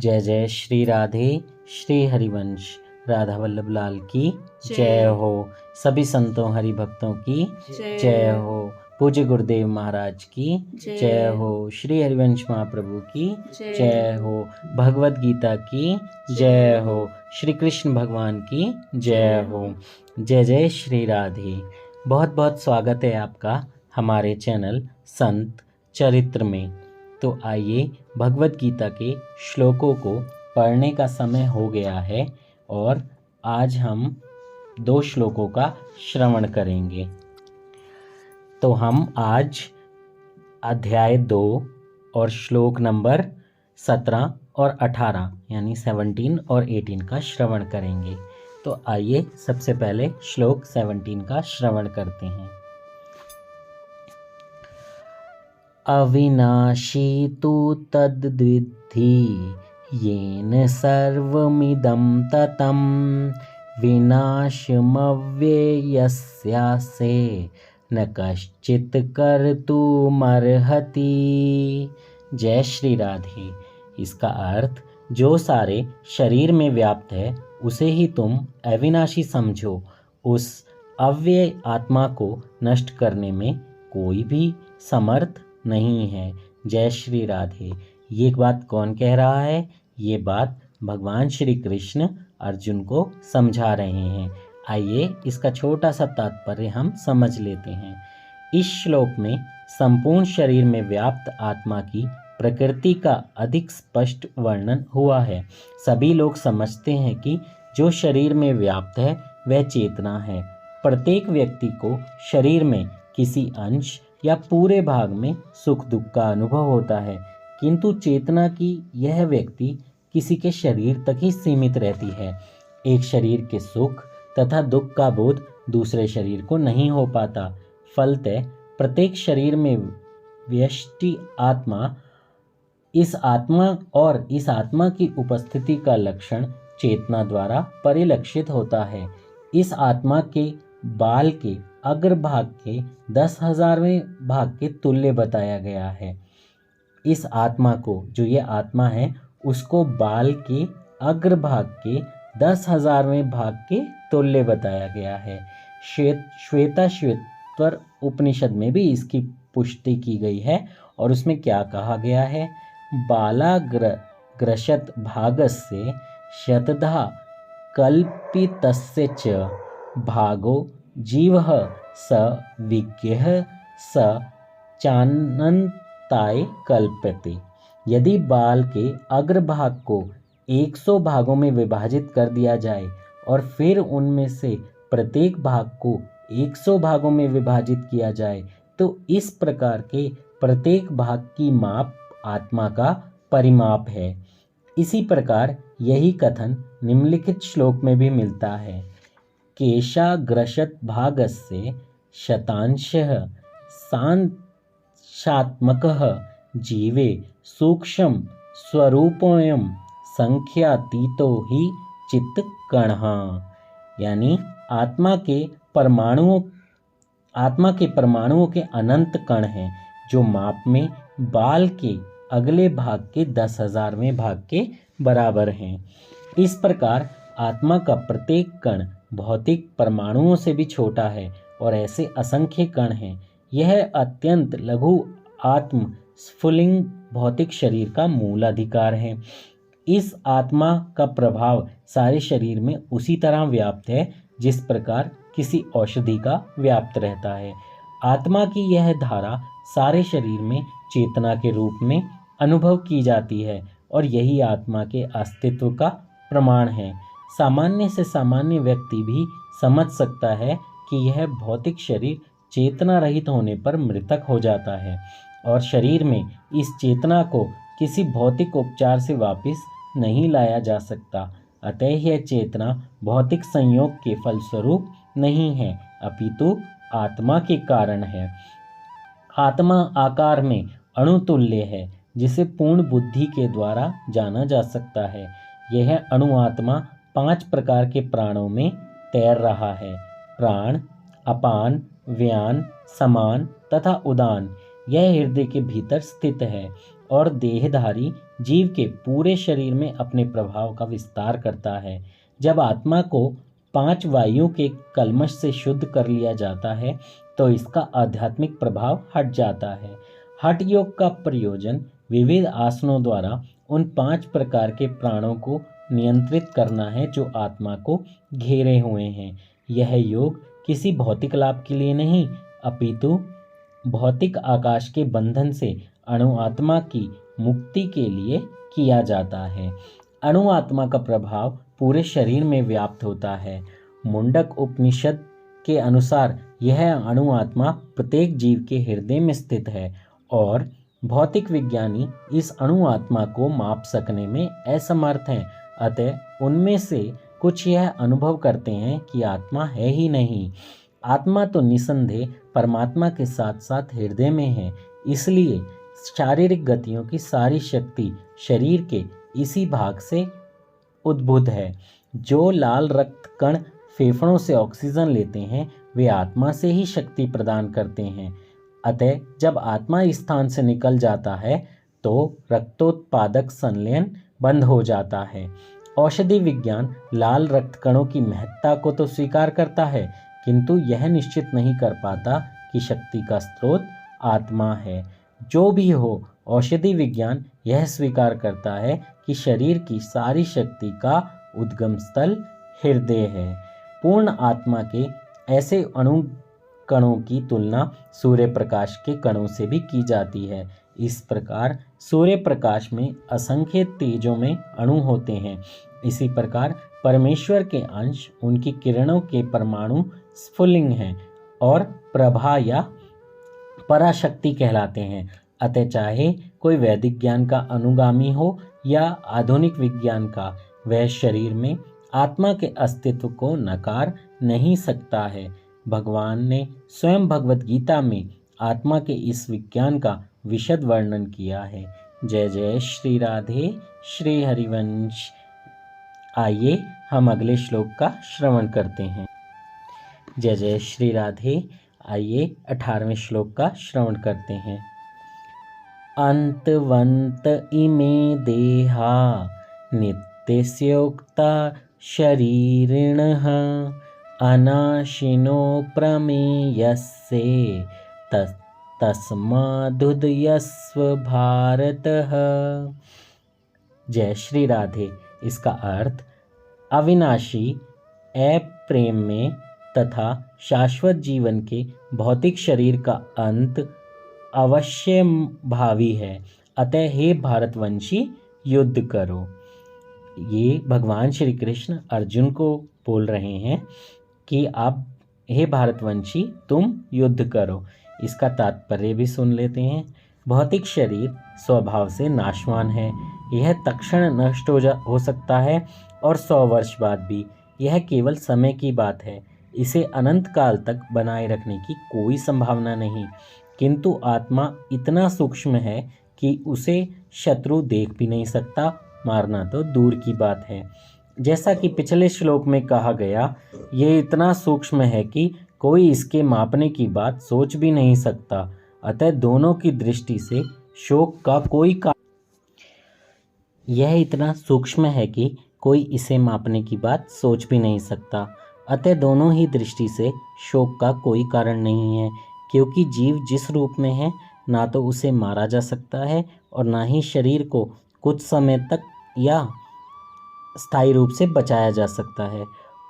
जय जय श्री राधे श्री हरिवंश राधा वल्लभ लाल की जय हो। सभी संतों हरि भक्तों की जय हो। पूज्य गुरुदेव महाराज की जय हो। श्री हरिवंश महाप्रभु की जय हो। भगवत गीता की जय हो। श्री कृष्ण भगवान की जय हो। जय जय श्री राधे। बहुत बहुत स्वागत है आपका हमारे चैनल संत चरित्र में। तो आइए भगवत गीता के श्लोकों को पढ़ने का समय हो गया है और आज हम 2 श्लोकों का श्रवण करेंगे। तो हम आज अध्याय 2 और श्लोक नंबर 17 और 18 यानी 17 और 18 का श्रवण करेंगे। तो आइए सबसे पहले श्लोक 17 का श्रवण करते हैं। अविनाशी तु तद्विद्धि येन सर्वमिदं ततं विनाशमव्ययस्यास्य न कश्चित् कर्तुमर्हति। जय श्री राधे। इसका अर्थ, जो सारे शरीर में व्याप्त है उसे ही तुम अविनाशी समझो। उस अव्यय आत्मा को नष्ट करने में कोई भी समर्थ नहीं है। जय श्री राधे। ये बात कौन कह रहा है? ये बात भगवान श्री कृष्ण अर्जुन को समझा रहे हैं। आइए इसका छोटा सा तात्पर्य हम समझ लेते हैं। इस श्लोक में संपूर्ण शरीर में व्याप्त आत्मा की प्रकृति का अधिक स्पष्ट वर्णन हुआ है। सभी लोग समझते हैं कि जो शरीर में व्याप्त है वह चेतना है। प्रत्येक व्यक्ति को शरीर में किसी अंश या पूरे भाग में सुख दुख का अनुभव होता है, किंतु चेतना की यह व्यक्ति किसी के शरीर तक ही सीमित रहती है। एक शरीर के सुख तथा दुख का बोध दूसरे शरीर को नहीं हो पाता। फलतः प्रत्येक शरीर में व्यष्टि आत्मा, इस आत्मा की उपस्थिति का लक्षण चेतना द्वारा परिलक्षित होता है। इस आत्मा के बाल के अग्रभाग के 10,000वें भाग के तुल्य बताया गया है। इस आत्मा को, जो ये आत्मा है, उसको बाल के अग्रभाग के 10,000वें भाग के तुल्य बताया गया है। श्वेताश्वेतर उपनिषद में भी इसकी पुष्टि की गई है और उसमें क्या कहा गया है? बालाग्रशत भागस्य शतधा कल्पितस्य च भागो जीवः स विज्ञः स चानन्ताय कल्प्यते। यदि बाल के अग्रभाग को 100 भागों में विभाजित कर दिया जाए और फिर उनमें से प्रत्येक भाग को 100 भागों में विभाजित किया जाए तो इस प्रकार के प्रत्येक भाग की माप आत्मा का परिमाप है। इसी प्रकार यही कथन निम्नलिखित श्लोक में भी मिलता है। केशाग्रशत भागस्य शतांशः सांशात्मकः जीवे सूक्ष्म स्वरूपोऽयं संख्यातीतो ही चित्त कणः। यानी आत्मा के परमाणुओं के अनंत कण हैं, जो माप में बाल के अगले भाग के 10,000वें भाग के बराबर हैं। इस प्रकार आत्मा का प्रत्येक कण भौतिक परमाणुओं से भी छोटा है और ऐसे असंख्य कण हैं। यह अत्यंत लघु आत्म स्फुलिंग भौतिक शरीर का मूल अधिकार है। इस आत्मा का प्रभाव सारे शरीर में उसी तरह व्याप्त है जिस प्रकार किसी औषधि का व्याप्त रहता है। आत्मा की यह धारा सारे शरीर में चेतना के रूप में अनुभव की जाती है और यही आत्मा के अस्तित्व का प्रमाण है। सामान्य से सामान्य व्यक्ति भी समझ सकता है कि यह भौतिक शरीर चेतना रहित होने पर मृतक हो जाता है और शरीर में इस चेतना को किसी भौतिक उपचार से वापस नहीं लाया जा सकता। अतः यह चेतना भौतिक संयोग के फलस्वरूप नहीं है, अपितु आत्मा के कारण है। आत्मा आकार में अणुतुल्य है, जिसे पूर्ण बुद्धि के द्वारा जाना जा सकता है। यह अणु आत्मा 5 प्रकार के प्राणों में तैर रहा है। प्राण, अपान, व्यान, समान तथा उदान। यह हृदय के भीतर स्थित है और देहधारी जीव के पूरे शरीर में अपने प्रभाव का विस्तार करता है। जब आत्मा को 5 वायु के कल्मश से शुद्ध कर लिया जाता है तो इसका आध्यात्मिक प्रभाव हट जाता है। हठ योग का प्रयोजन विविध आसनों द्वारा उन 5 प्रकार के प्राणों को नियंत्रित करना है जो आत्मा को घेरे हुए हैं। यह योग किसी भौतिक लाभ के लिए नहीं अपितु भौतिक आकाश के बंधन से अणु आत्मा की मुक्ति के लिए किया जाता है। अणु आत्मा का प्रभाव पूरे शरीर में व्याप्त होता है। मुंडक उपनिषद के अनुसार यह अणु आत्मा प्रत्येक जीव के हृदय में स्थित है और भौतिक विज्ञानी इस अणु आत्मा को माप सकने में असमर्थ हैं। अतः उनमें से कुछ यह अनुभव करते हैं कि आत्मा है ही नहीं। आत्मा तो निसंदेह परमात्मा के साथ साथ हृदय में है। इसलिए शारीरिक गतियों की सारी शक्ति शरीर के इसी भाग से उद्भूत है। जो लाल रक्त कण फेफड़ों से ऑक्सीजन लेते हैं वे आत्मा से ही शक्ति प्रदान करते हैं। अतः जब आत्मा इस स्थान से निकल जाता है तो रक्तोत्पादक संलयन बंद हो जाता है। औषधि विज्ञान लाल रक्त कणों की महत्ता को तो स्वीकार करता है किंतु यह निश्चित नहीं कर पाता कि शक्ति का स्रोत आत्मा है। जो भी हो, औषधि विज्ञान यह स्वीकार करता है कि शरीर की सारी शक्ति का उद्गम स्थल हृदय है। पूर्ण आत्मा के ऐसे अणु कणों की तुलना सूर्य प्रकाश के कणों से भी की जाती है। इस प्रकार सूर्य प्रकाश में असंख्य तेजों में अणु होते हैं। इसी प्रकार परमेश्वर के अंश उनकी किरणों के परमाणु स्फुलिंग हैं और प्रभा या पराशक्ति कहलाते हैं। अतः चाहे कोई वैदिक ज्ञान का अनुगामी हो या आधुनिक विज्ञान का, वह शरीर में आत्मा के अस्तित्व को नकार नहीं सकता है। भगवान ने स्वयं भगवत गीता में आत्मा के इस विज्ञान का विशद वर्णन किया है। जय जय श्री राधे श्री हरिवंश। आइए हम अगले श्लोक का श्रवण करते हैं। जय जय श्री राधे। आइए 18वें श्लोक का श्रवण करते हैं। अंतवंत इमे देहा नित्यस्योक्ता शरीरिणः अनाशिनो प्रमेयस्ये तस्मादुदयस्व भारतः। जय श्री राधे। इसका अर्थ अविनाशी अप्रेम में तथा शाश्वत जीवन के भौतिक शरीर का अंत अवश्य भावी है। अतः हे भारतवंशी युद्ध करो। ये भगवान श्री कृष्ण अर्जुन को बोल रहे हैं कि आप हे भारतवंशी तुम युद्ध करो। इसका तात्पर्य भी सुन लेते हैं। भौतिक शरीर स्वभाव से नाशवान है। यह तत्क्षण नष्ट हो सकता है और 100 वर्ष बाद भी। यह केवल समय की बात है। इसे अनंत काल तक बनाए रखने की कोई संभावना नहीं। किंतु आत्मा इतना सूक्ष्म है कि उसे शत्रु देख भी नहीं सकता, मारना तो दूर की बात है। जैसा कि पिछले श्लोक में कहा गया, ये इतना सूक्ष्म है कि कोई इसके मापने की बात सोच भी नहीं सकता। अतः दोनों की दृष्टि से शोक का कोई कारण, यह इतना सूक्ष्म है कि कोई इसे मापने की बात सोच भी नहीं सकता। अतः दोनों ही दृष्टि से शोक का कोई कारण नहीं है, क्योंकि जीव जिस रूप में है ना तो उसे मारा जा सकता है और ना ही शरीर को कुछ समय तक या स्थायी रूप से बचाया जा सकता है।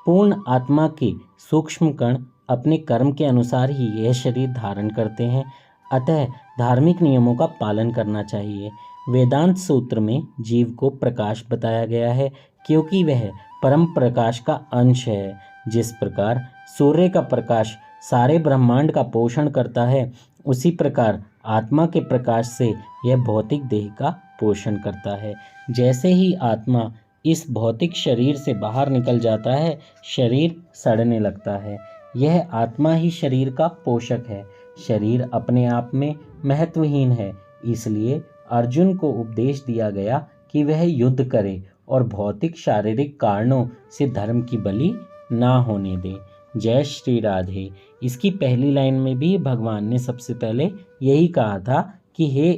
पूर्ण आत्मा के सूक्ष्म कण अपने कर्म के अनुसार ही यह शरीर धारण करते हैं। अतः धार्मिक नियमों का पालन करना चाहिए। वेदांत सूत्र में जीव को प्रकाश बताया गया है, क्योंकि वह परम प्रकाश का अंश है। जिस प्रकार सूर्य का प्रकाश सारे ब्रह्मांड का पोषण करता है, उसी प्रकार आत्मा के प्रकाश से यह भौतिक देह का पोषण करता है। जैसे ही आत्मा इस भौतिक शरीर से बाहर निकल जाता है, शरीर सड़ने लगता है। यह आत्मा ही शरीर का पोषक है। शरीर अपने आप में महत्वहीन है। इसलिए अर्जुन को उपदेश दिया गया कि वह युद्ध करे और भौतिक शारीरिक कारणों से धर्म की बलि ना होने दे। जय श्री राधे। इसकी पहली लाइन में भी भगवान ने सबसे पहले यही कहा था कि हे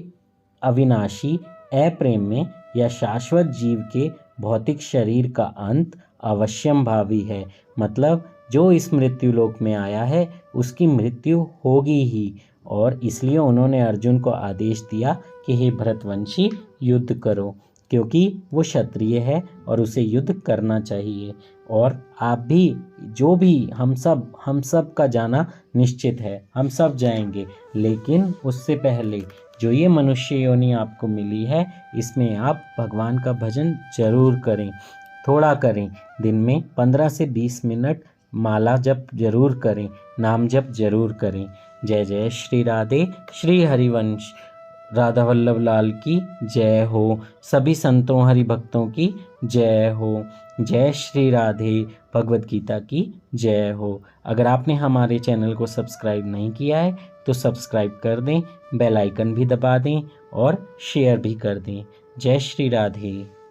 अविनाशी अप्रेम में या शाश्वत जीव के भौतिक शरीर का अंत अवश्यंभावी है। मतलब जो इस मृत्यु लोक में आया है उसकी मृत्यु होगी ही, और इसलिए उन्होंने अर्जुन को आदेश दिया कि हे भरतवंशी युद्ध करो, क्योंकि वो क्षत्रिय है और उसे युद्ध करना चाहिए। और आप भी, जो भी, हम सब का जाना निश्चित है, हम सब जाएंगे, लेकिन उससे पहले जो ये मनुष्य योनि आपको मिली है इसमें आप भगवान का भजन जरूर करें, थोड़ा करें, दिन में 15 से 20 मिनट माला जप जरूर करें, नाम जप जरूर करें। जय जय श्री राधे। श्री हरिवंश राधा वल्लभ लाल की जय हो। सभी संतों हरि भक्तों की जय हो। जय श्री राधे। भगवत गीता की जय हो। अगर आपने हमारे चैनल को सब्सक्राइब नहीं किया है तो सब्सक्राइब कर दें, बेल आइकन भी दबा दें और शेयर भी कर दें। जय श्री राधे।